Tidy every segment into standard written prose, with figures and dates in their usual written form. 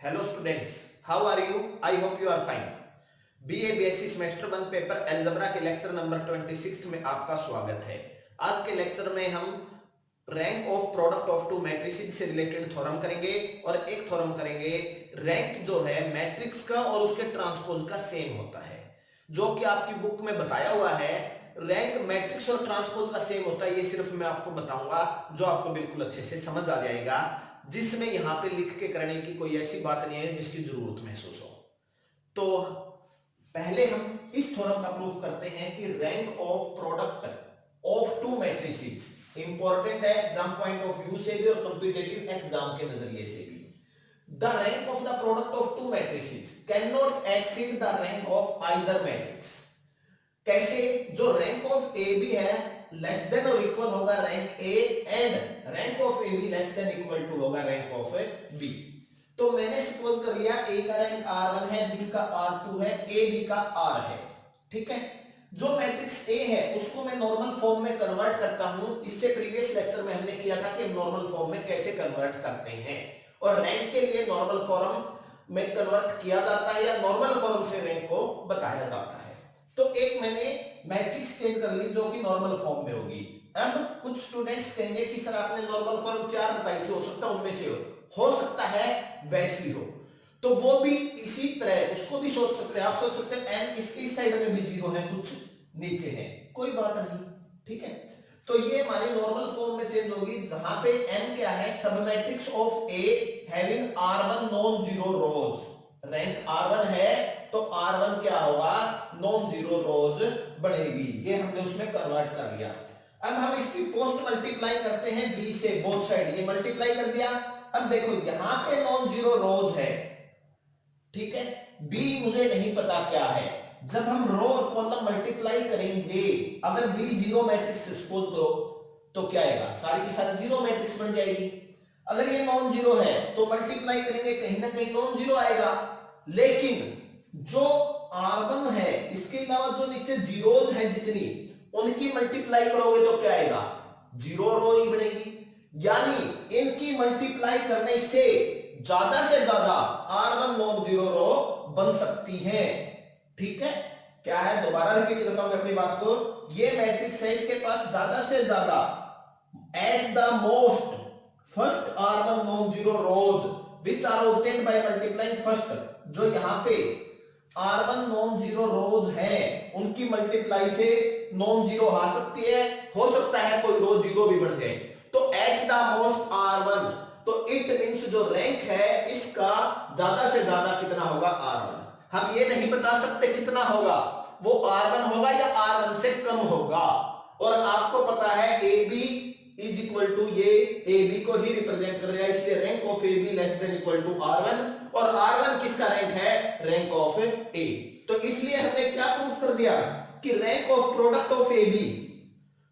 Hello students, how are you? I hope you are fine. BA BSc semester 1 paper algebra के lecture number 26 में आपका स्वागत है। आज के लेक्चर में हम rank of product of two matrices से रिलेटेड थ्योरम करेंगे और एक थ्योरम करेंगे रैंक जो है मैट्रिक्स का और उसके ट्रांसपोज का सेम होता है, जो कि आपकी बुक में बताया हुआ है। रैंक मैट्रिक्स और ट्रांसपोज का सेम होता है, ये सिर्फ मैं आपको बताऊंगा जो आपको बिल्कुल अच्छे से समझ आ जाएगा, जिसमें यहां पे लिख के करने की कोई ऐसी बात नहीं है जिसकी जरूरत महसूस हो। तो पहले हम इस थ्योरम का प्रूफ करते हैं कि rank of product of two matrices important है एग्जाम पॉइंट ऑफ व्यू से भी और कॉम्पिटिटिव एग्जाम के नजरिए से भी। The rank of the product of two matrices can not exceed the rank of either matrix. कैसे? जो रैंक ऑफ ए बी है लेस देन और इक्वल होगा rank A and rank of A B less than equal to होगा rank of B. तो मैंने suppose कर लिया ए का रैंक R1 है, बी का R2 है, ए बी का R है। ठीक है, जो मैट्रिक्स ए है उसको मैं नॉर्मल फॉर्म में कन्वर्ट करता हूं। इससे प्रीवियस लेक्चर में हमने किया था कि हम नॉर्मल फॉर्म में कैसे कन्वर्ट करते हैं, और रैंक के लिए नॉर्मल फॉर्म में कन्वर्ट किया जाता है या नॉर्मल फॉर्म से रैंक को बताया जाता है। तो एक मैंने मैट्रिक्स चेंज कर ली जो कि नॉर्मल फॉर्म में होगी। अब कुछ स्टूडेंट्स कहेंगे कि सर आपने नॉर्मल फॉर्म 4 बताई थी, हो सकता है उनमें से हो सकता है वैसी हो, तो वो भी इसी तरह उसको भी सोच सकते हैं। आप सोच सकते हैं एम इसकी साइड में भी 0 है, कुछ नीचे है, कोई बात नहीं। ठीक है, तो ये हमारी नॉर्मल फॉर्म में चेंज होगी, जहां पे एम क्या है, सब matrix of A having R1 non zero rose. Rank R1 है तो R1 क्या होगा, नॉन जीरो रोज बनेगी। ये हमने उसमें कन्वर्ट कर लिया। अब हम इसकी पोस्ट मल्टीप्लाई करते हैं बी से, बोथ साइड ये मल्टीप्लाई कर दिया। अब देखो यहां पे नॉन जीरो रोज है, ठीक है, बी मुझे नहीं पता क्या है। जब हम रो और कॉलम मल्टीप्लाई करेंगे, अगर बी जीरो मैट्रिक्स सपोज करो तो क्या आएगा, सारी की सारी जीरो मैट्रिक्स बन जाएगी। अगर ये नॉन जीरो है तो मल्टीप्लाई करेंगे कहीं ना कहीं नॉन जीरो आएगा, लेकिन जो R1 है इसके अलावा जो नीचे जीरोज है जितनी, उनकी मल्टीप्लाई करोगे तो क्या आएगा, जीरो रो ही बनेगी। यानी इनकी मल्टीप्लाई करने से ज्यादा R1 नॉन जीरो रो बन सकती है। ठीक है, क्या है, दोबारा रिपीट करता हूं अपनी बात को। ये मैट्रिक्स है, इसके पास ज्यादा से ज्यादा at the most first R1 non zero rows which are obtained by multiplying first. जो यहां पे R1 नॉन जीरो रोज है उनकी मल्टीप्लाई से नॉन जीरो आ सकती है, हो सकता है कोई रो जीरो भी बन जाए। तो एट द मोस्ट R1, तो इट मींस जो रैंक है इसका ज्यादा से ज्यादा कितना होगा, R1। हम ये नहीं बता सकते कितना होगा, वो R1 होगा या R1 से कम होगा। और आपको पता है A B is equal to, ये ए बी को ही रिप्रेजेंट कर रहा है, इसलिए rank of A B less than equal to R1, और R1 किसका रैंक है, रैंक ऑफ ए। तो इसलिए हमने क्या प्रूफ कर दिया कि rank of product of A B,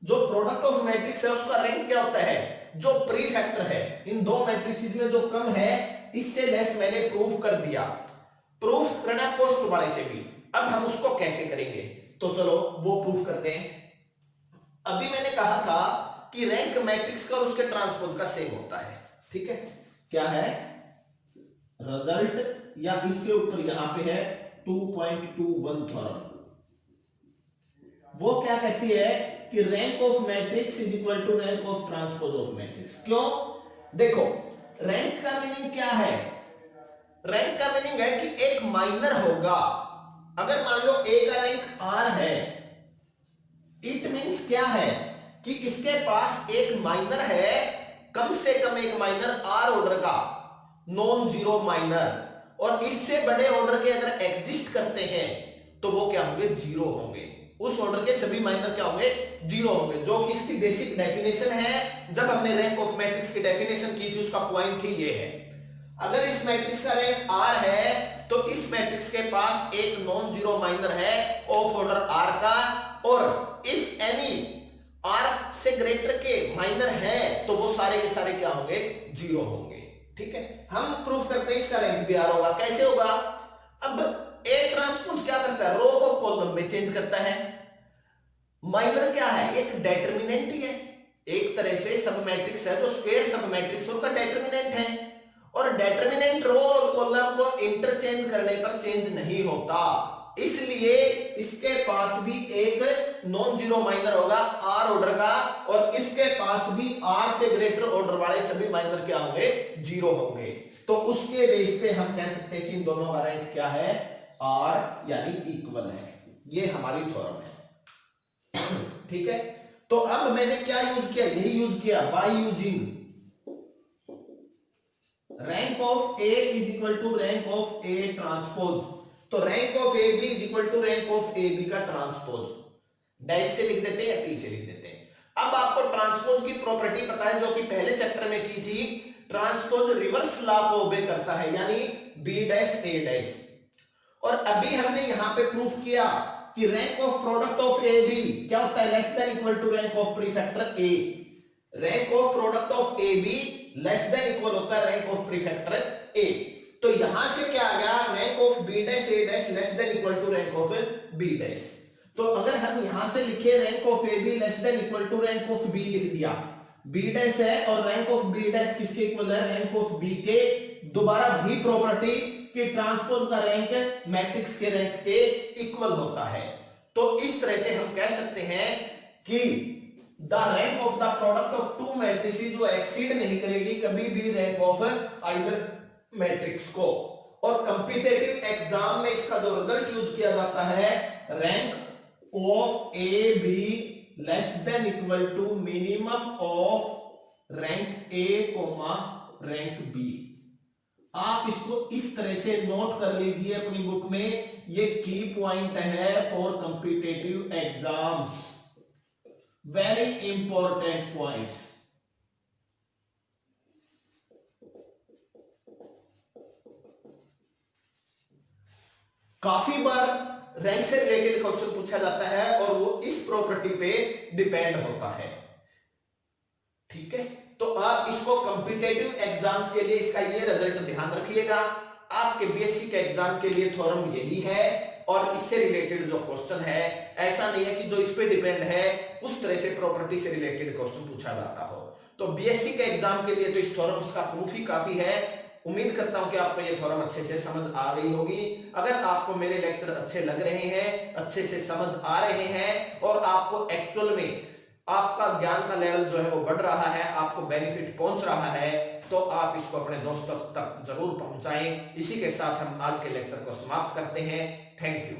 जो प्रोडक्ट ऑफ मैट्रिक्स है उसका रैंक क्या होता है, जो प्री फैक्टर है इन दो मैट्रिसेस में जो कम है इससे लेस मैंने प्रूफ कर दिया। प्रूफ करना पोस्ट वाले से भी। अब हम उसको कैसे करेंगे, तो चलो वो प्रूफ करते हैं। अभी मैंने कहा था कि रैंक मैट्रिक्स का और उसके ट्रांसपोज का सेम होता है। ठीक है, क्या है रिजल्ट, या इससे ऊपर यहां पे है 2.21 थ्योरम। वो क्या कहती है कि rank of matrix is equal to rank of transpose of matrix. क्यों? देखो रैंक का मीनिंग क्या है, रैंक का मीनिंग है कि एक माइनर होगा। अगर मान लो ए का रैंक R है, इट मींस क्या है कि इसके पास एक माइनर है, कम से कम एक माइनर R ऑर्डर का, नॉन जीरो माइनर, और इससे बड़े ऑर्डर के अगर एग्जिस्ट करते हैं तो वो क्या होंगे, जीरो होंगे। उस ऑर्डर के सभी माइनर क्या होंगे, जीरो होंगे, जो कि इसकी बेसिक डेफिनेशन है। जब हमने रैंक ऑफ मैट्रिक्स की डेफिनेशन की थी उसका पॉइंट ही ये है। अगर इस मैट्रिक्स का रैंक R है तो इस मैट्रिक्स के पास एक नॉन जीरो माइनर है ऑफ ऑर्डर R का, और इफ एनी R से ग्रेटर के माइनर है तो वो सारे के सारे क्या होंगे, जीरो होंगे। ठीक है, हम प्रूफ करते हैं इसका रैंक भी R होगा। कैसे होगा, अब ए ट्रांसपोज क्या करता है, रो को कॉलम में चेंज करता है। माइनर क्या है, एक डेटर्मिनेंट ही है, एक तरह से सब मैट्रिक्स है जो स्क्वायर सब मैट्रिक्स है उनका डेटर्मिनेंट है। और डेटर्मिनेंट रो और कॉलम को इंटरचेंज करने पर चेंज नहीं होता, इसलिए इसके पास भी एक नॉन जीरो माइनर होगा आर ऑर्डर का, और इसके पास भी आर से ग्रेटर ऑर्डर वाले सभी माइनर क्या होंगे, जीरो होंगे। तो उसके बेस पे हम कह सकते हैं कि इन दोनों का रैंक क्या है, आर यानी इक्वल है। ये हमारी थ्योरम है। ठीक है, तो अब मैंने क्या यूज किया, यही यूज किया, by using rank of A is equal to rank of A transpose. तो rank of A B is equal to rank of A B का ट्रांसपोज, डैश से लिख देते हैं या टी से लिख देते हैं। अब आपको ट्रांसपोज की प्रॉपर्टी पता है जो कि पहले चैप्टर में की थी, ट्रांसपोज रिवर्स लॉ को ओबे करता है, यानी बी डैश ए डैश। और अभी हमने यहां पे प्रूफ किया कि rank of product of A B क्या होता है, less than equal to rank of prefactor A. Rank of product of A B less than equal होता है रैंक ऑफ प्रीफैक्टर ए। तो यहां से क्या आ गया, rank of B dash A dash less than equal to rank of B dash. तो अगर हम यहां से लिखे rank of A B less than equal to rank of B लिख दिया, बी डैश है और रैंक ऑफ बी डैश किसके इक्वल है, रैंक ऑफ बी के। दोबारा वही प्रॉपर्टी कि ट्रांसपोज का रैंक मैट्रिक्स के रैंक के इक्वल होता है। तो इस तरह से हम कह सकते हैं कि the rank of the product of two matrices जो एक्सीड नहीं करेगी कभी भी रैंक ऑफ आइदर मैट्रिक्स को। और कॉम्पिटिटिव एग्जाम में इसका जो रिजल्ट यूज किया जाता है, rank of A B less than equal to minimum of rank A comma rank B. आप इसको इस तरह से नोट कर लीजिए अपनी बुक में, ये की पॉइंट है for competitive exams, very important points. काफी बार रैंक से रिलेटेड क्वेश्चन पूछा जाता है और वो इस प्रॉपर्टी पे डिपेंड होता है। ठीक है, तो आप इसको कॉम्पिटिटिव एग्जाम्स के लिए इसका ये रिजल्ट ध्यान रखिएगा। आपके बीएससी के एग्जाम के लिए थ्योरम यही है और इससे रिलेटेड जो क्वेश्चन है, ऐसा नहीं है कि जो इस पे डिपेंड है उस तरह से प्रॉपर्टी से रिलेटेड क्वेश्चन पूछा जाता हो। तो बीएससी के एग्जाम के लिए तो इस थ्योरम्स का प्रूफ ही काफी है। उम्मीद करता हूं कि आपको ये थ्योरम अच्छे से समझ आ गई होगी। अगर आपको मेरे लेक्चर अच्छे लग रहे हैं, अच्छे से समझ आ रहे हैं और आपको एक्चुअल में आपका ज्ञान का लेवल जो है वो बढ़ रहा है, आपको बेनिफिट पहुंच रहा है, तो आप इसको अपने दोस्तों तक जरूर पहुंचाएं। इसी के साथ हम आज के लेक्चर को समाप्त करते हैं। Thank you.